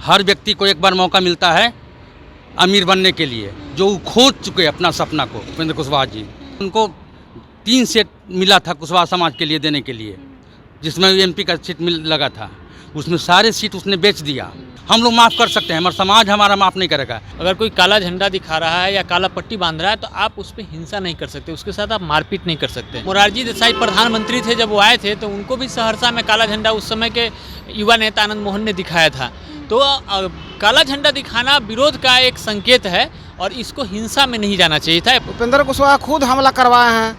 हर व्यक्ति को एक बार मौका मिलता है अमीर बनने के लिए, जो खोज चुके अपना सपना को। उपेंद्र कुशवाहा जी, उनको 3 सीट मिला था कुशवाहा समाज के लिए देने के लिए, जिसमें MP का सीट लगा था, उसमें सारे सीट उसने बेच दिया। हम लोग माफ़ कर सकते हैं, मगर समाज हमारा माफ़ नहीं करेगा। अगर कोई काला झंडा दिखा रहा है या काला पट्टी बांध रहा है तो आप उस पर हिंसा नहीं कर सकते, उसके साथ आप मारपीट नहीं कर सकते। मोरारजी देसाई प्रधानमंत्री थे, जब वो आए थे तो उनको भी सहरसा में काला झंडा उस समय के युवा नेता आनंद मोहन ने दिखाया था। तो काला झंडा दिखाना विरोध का एक संकेत है और इसको हिंसा में नहीं जाना चाहिए था। उपेंद्र कुशवाहा खुद हमला करवाए हैं।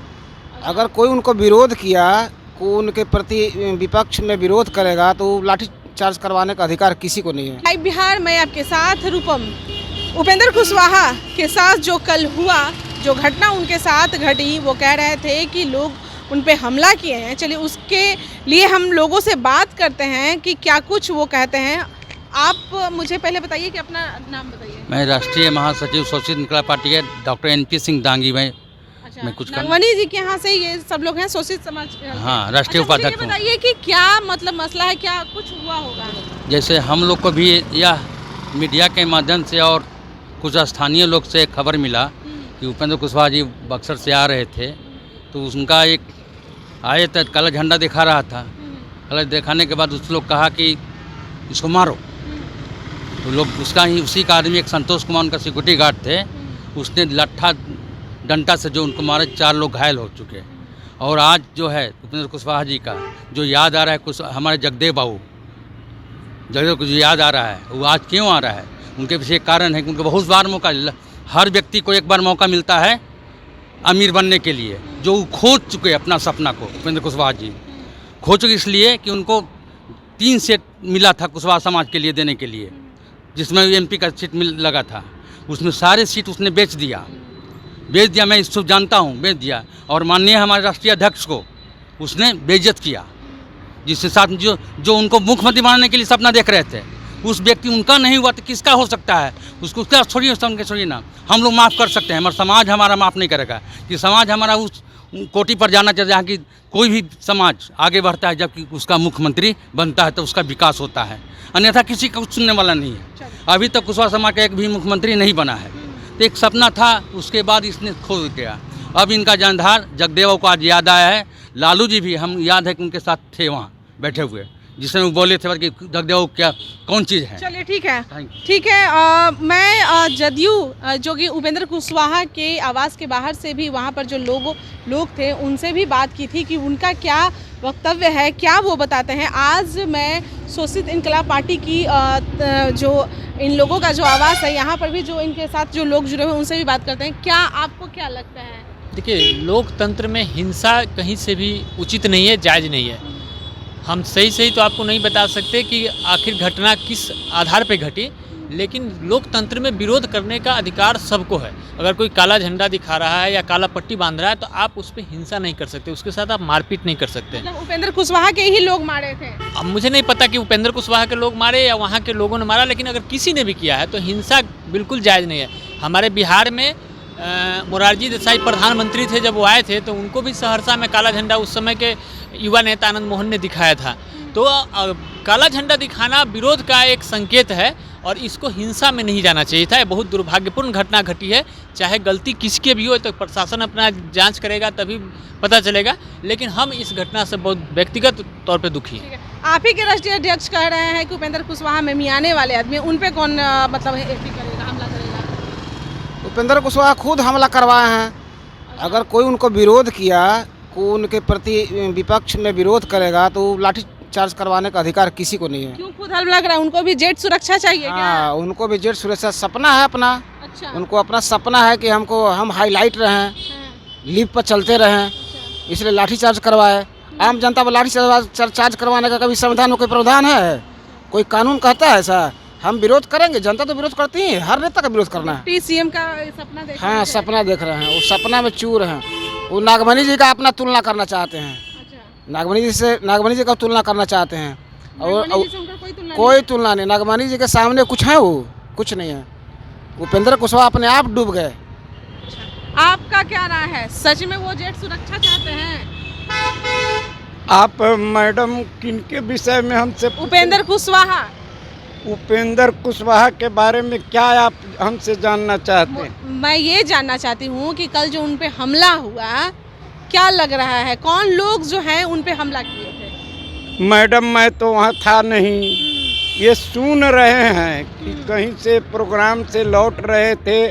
अगर कोई उनको विरोध किया, को उनके प्रति विपक्ष में विरोध करेगा तो लाठी चार्ज करवाने का अधिकार किसी को नहीं है। लाइव बिहार में आपके साथ रूपम। उपेंद्र कुशवाहा के साथ जो कल हुआ, जो घटना उनके साथ घटी, वो कह रहे थे कि लोग उन पे हमला किए हैं। चलिए उसके लिए हम लोगों से बात करते हैं कि क्या कुछ वो कहते हैं। आप मुझे पहले बताइए कि अपना नाम बताइए। मैं राष्ट्रीय महासचिव शोषित इनकलाब पार्टी के डॉक्टर NP सिंह दांगी। मैं कुछ नागवानी जी के यहाँ से ये सब लोग हैं, शोषित समाज। हाँ, राष्ट्रीय उपाध्यक्ष। बताइए कि क्या मतलब मसला है, क्या कुछ हुआ होगा। जैसे हम लोग को भी यह मीडिया के माध्यम से और कुछ स्थानीय लोग से खबर मिला कि उपेंद्र कुशवाहा जी बक्सर से आ रहे थे, तो उनका एक आए तो काला झंडा दिखा रहा था। काला दिखाने के बाद उस लोग कहा कि इसको मारो, तो लोग उसका ही उसी का आदमी एक संतोष कुमार उनका सिक्योरिटी गार्ड थे, उसने लट्ठा डंडा से जो उनको मारे, 4 लोग घायल हो चुके। और आज जो है उपेंद्र कुशवाहा जी का जो याद आ रहा है, कुछ हमारे जगदेव बाबू को जो याद आ रहा है, वो आज क्यों आ रहा है, उनके पीछे एक कारण है कि उनको बहुत बार मौका, हर व्यक्ति को एक बार मौका मिलता है अमीर बनने के लिए, जो खोज चुके अपना सपना को। उपेंद्र कुशवाहा जी खोज चुके इसलिए कि उनको 3 सीट मिला था कुशवाहा समाज के लिए देने के लिए, जिसमें MP का सीट लगा था, उसमें सारे सीट उसने बेच दिया। मैं इसको जानता हूँ, बेच दिया। और माननीय हमारे राष्ट्रीय अध्यक्ष को उसने बेइज्जत किया, जिसके साथ जो उनको मुख्यमंत्री बनाने के लिए सपना देख रहे थे, उस व्यक्ति उनका नहीं हुआ तो किसका हो सकता है। उसको क्या छोड़िए ना, हम लोग माफ़ कर सकते हैं, मगर समाज हमारा माफ़ नहीं करेगा। कि समाज हमारा उस कोटि पर जाना चाहिए जहाँ की कोई भी समाज आगे बढ़ता है, जबकि उसका मुख्यमंत्री बनता है तो उसका विकास होता है, अन्यथा किसी का कुछ सुनने वाला नहीं है। अभी तक कुशवाहा समाज का एक भी मुख्यमंत्री नहीं बना है। तो एक सपना था, उसके बाद इसने खो दिया। अब इनका जानधार जगदेव को आज याद आया है। लालू जी भी हम याद है कि उनके साथ थे वहाँ बैठे हुए, जिसमें वो बोले थे कि जगदेव क्या कौन चीज़ है। चलिए ठीक है। मैं जदयू जो कि उपेंद्र कुशवाहा के आवास के बाहर से भी वहाँ पर जो लोग थे उनसे भी बात की थी कि उनका क्या वक्तव्य है, क्या वो बताते हैं। आज मैं शोषित इनकलाब पार्टी की जो इन लोगों का जो आवास है, यहाँ पर भी जो इनके साथ जो लोग जुड़े हुए हैं उनसे भी बात करते हैं। क्या आपको क्या लगता है? देखिए, लोकतंत्र में हिंसा कहीं से भी उचित नहीं है, जायज़ नहीं है। हम सही तो आपको नहीं बता सकते कि आखिर घटना किस आधार पे घटी, लेकिन लोकतंत्र में विरोध करने का अधिकार सबको है। अगर कोई काला झंडा दिखा रहा है या काला पट्टी बांध रहा है तो आप उस पर हिंसा नहीं कर सकते, उसके साथ आप मारपीट नहीं कर सकते। मतलब उपेंद्र कुशवाहा के ही लोग मारे थे? अब मुझे नहीं पता कि उपेंद्र कुशवाहा के लोग मारे या वहाँ के लोगों ने मारा, लेकिन अगर किसी ने भी किया है तो हिंसा बिल्कुल जायज़ नहीं है। हमारे बिहार में मोरारजी देसाई प्रधानमंत्री थे, जब वो आए थे तो उनको भी सहरसा में काला झंडा उस समय के युवा नेता आनंद मोहन ने दिखाया था। तो काला झंडा दिखाना विरोध का एक संकेत है और इसको हिंसा में नहीं जाना चाहिए था। बहुत दुर्भाग्यपूर्ण घटना घटी है। चाहे गलती किसके भी हो तो प्रशासन अपना जांच करेगा तभी पता चलेगा, लेकिन हम इस घटना से बहुत व्यक्तिगत तौर पे दुखी हैं। आप ही के राष्ट्रीय अध्यक्ष कह रहे हैं कि उपेंद्र कुशवाहा में मियाने वाले आदमी, उन पे कौन मतलब हमला करेगा? उपेंद्र कुशवाहा खुद हमला करवाए हैं। अगर कोई उनको विरोध किया, को उनके प्रति विपक्ष में विरोध करेगा तो लाठी चार्ज करवाने का अधिकार किसी को नहीं है। क्यों खुद हमला करा? उनको भी जेट सुरक्षा चाहिए क्या? उनको भी जेट सुरक्षा सपना है अपना। अच्छा। उनको अपना सपना है कि हम हाईलाइट रहें, लिफ्ट पर चलते रहें, इसलिए लाठी चार्ज करवाए। आम जनता पर लाठी चार्ज करवाने का कभी संविधान में कोई प्रावधान है? कोई कानून कहता है ऐसा? हम विरोध करेंगे, जनता तो विरोध करती है, हर नेता का विरोध करना है। CM का सपना देख हाँ, सपना देख रहे हैं, वो सपना में चूर हैं। वो नागमणि जी का अपना तुलना करना चाहते हैं। नागमणि जी का तुलना करना चाहते हैं और कोई तुलना नहीं। नागमणि जी के सामने कुछ है? वो कुछ नहीं है। उपेंद्र कुशवाहा अपने आप डूब गए। आपका क्या राय है? सच में वो जेट सुरक्षा चाहते हैं? आप मैडम किनके विषय में हमसे? उपेंद्र कुशवाहा उपेंद्र कुशवाहा के बारे में क्या आप हमसे जानना चाहते हैं? मैं ये जानना चाहती हूँ कि कल जो उन पे हमला हुआ, क्या लग रहा है, कौन लोग जो हैं उन पे हमला किए थे? मैडम मैं तो वहाँ था नहीं, ये सुन रहे हैं कि कहीं से प्रोग्राम से लौट रहे थे,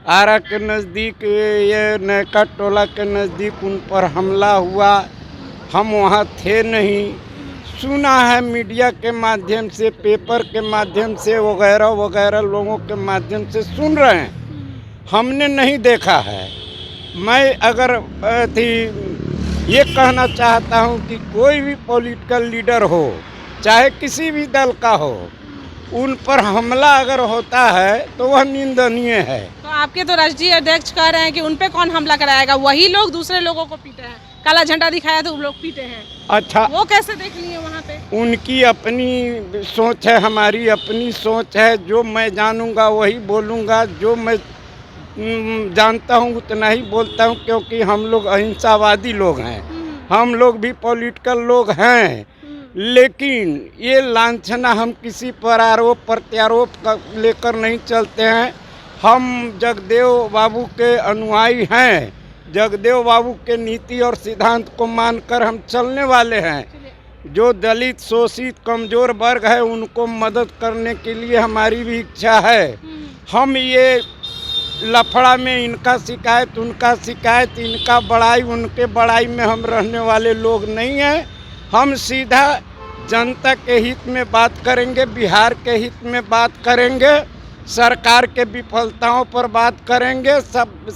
आरा के नज़दीक, ये नैका टोला के नज़दीक उन पर हमला हुआ। हम वहाँ थे नहीं, सुना है मीडिया के माध्यम से, पेपर के माध्यम से, वगैरह वगैरह लोगों के माध्यम से सुन रहे हैं, हमने नहीं देखा है। मैं अगर थी ये कहना चाहता हूँ कि कोई भी पॉलिटिकल लीडर हो, चाहे किसी भी दल का हो, उन पर हमला अगर होता है तो वह निंदनीय है। तो आपके तो राष्ट्रीय अध्यक्ष कह रहे हैं कि उन पे कौन हमला कराएगा, वही लोग दूसरे लोगों को पीटे हैं, काला झंडा दिखाया तो वो लोग पीटे हैं। अच्छा, वो कैसे देख लिए वहाँ पे? उनकी अपनी सोच है, हमारी अपनी सोच है। जो मैं जानूंगा वही बोलूँगा, जो मैं जानता हूँ उतना ही बोलता हूँ, क्योंकि हम लोग अहिंसावादी लोग हैं, हम लोग भी पॉलिटिकल लोग हैं। लेकिन ये लांछना हम किसी पर आरोप प्रत्यारोप लेकर नहीं चलते हैं। हम जगदेव बाबू के अनुयायी हैं, जगदेव बाबू के नीति और सिद्धांत को मानकर हम चलने वाले हैं। जो दलित, शोषित, कमज़ोर वर्ग है उनको मदद करने के लिए हमारी भी इच्छा है। हम ये लफड़ा में इनका शिकायत, उनका शिकायत, इनका बड़ाई, उनके बड़ाई में हम रहने वाले लोग नहीं हैं। हम सीधा जनता के हित में बात करेंगे, बिहार के हित में बात करेंगे, सरकार के विफलताओं पर बात करेंगे, सब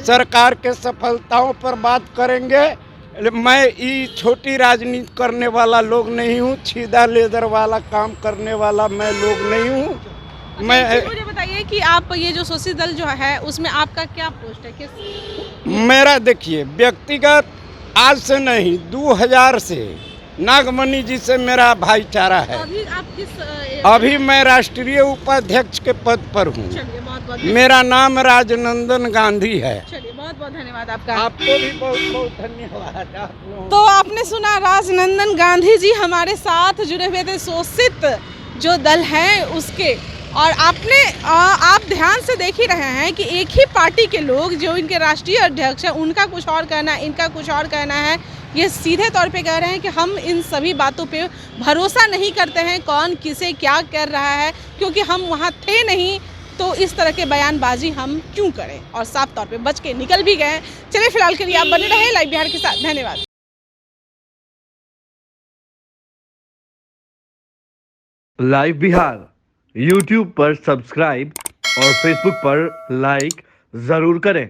सरकार के सफलताओं पर बात करेंगे। मैं ये छोटी राजनीति करने वाला लोग नहीं हूँ, छीदा लेदर वाला काम करने वाला मैं लोग नहीं हूँ। मैं मुझे बताइए कि आप ये जो शोषित दल जो है उसमें आपका क्या पोस्ट है, किस? मेरा देखिए व्यक्तिगत आज से नहीं, 2000 से नागमणि जी से मेरा भाईचारा है। अभी आप किस अभी मैं राष्ट्रीय उपाध्यक्ष के पद पर हूँ। चलिए, बहुत बहुत मेरा नाम राजनंदन गांधी है। चलिए, बहुत बहुत धन्यवाद आपका। आपको भी बहुत बहुत धन्यवाद। आप लोगों तो आपने सुना, राजनंदन गांधी जी हमारे साथ जुड़े हुए थे, शोषित जो दल है उसके। और आप ध्यान से देख ही रहे हैं कि एक ही पार्टी के लोग जो इनके राष्ट्रीय अध्यक्ष हैं, उनका कुछ और कहना है, इनका कुछ और कहना है। ये सीधे तौर पे कह रहे हैं कि हम इन सभी बातों पे भरोसा नहीं करते हैं, कौन किसे क्या कर रहा है, क्योंकि हम वहाँ थे नहीं, तो इस तरह के बयानबाजी हम क्यों करें। और साफ तौर पे बच के निकल भी गए। चलिए, फिलहाल के लिए आप बने रहे लाइव बिहार के साथ। धन्यवाद। लाइव बिहार YouTube पर सब्सक्राइब और Facebook पर लाइक जरूर करें।